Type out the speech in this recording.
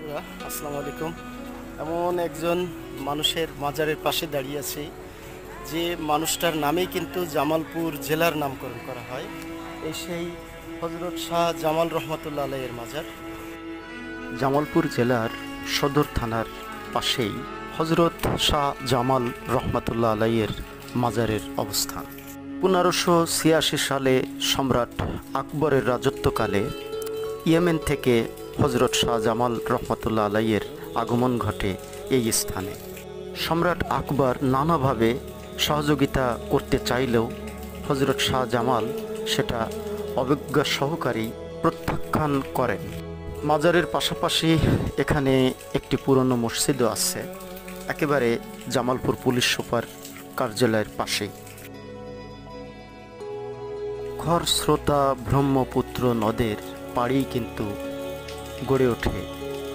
বন্ধুরা, আসসালামু আলাইকুম। এমন একজন মানুষের মাজারের পাশে দাঁড়িয়ে আছি যে মানুষটার নামেই কিন্তু জামালপুর জেলার নামকরণ করা হয়। এই সেই হজরত শাহ জামাল রহমতুল্লাহ আলাইয়ের মাজার। জামালপুর জেলার সদর থানার পাশেই হজরত শাহ জামাল রহমতুল্লাহ আলাইয়ের মাজারের অবস্থান। 1586 সালে সম্রাট আকবরের রাজত্বকালে ইয়েমেন থেকে হজরত শাহ জামাল রহমতুল্লাহ আলাইয়ের আগমন ঘটে এই স্থানে। সম্রাট আকবর নানাভাবে সহযোগিতা করতে চাইলেও হজরত শাহ জামাল সেটা অবজ্ঞা সহকারেই প্রত্যাখ্যান করেন। মাজারের পাশাপাশি এখানে একটি পুরনো মসজিদও আছে, একেবারে জামালপুর পুলিশ সুপার কার্যালয়ের পাশেই। খরস্রোতা ব্রহ্মপুত্র নদের পাড়েই কিন্তু গড়ে ওঠে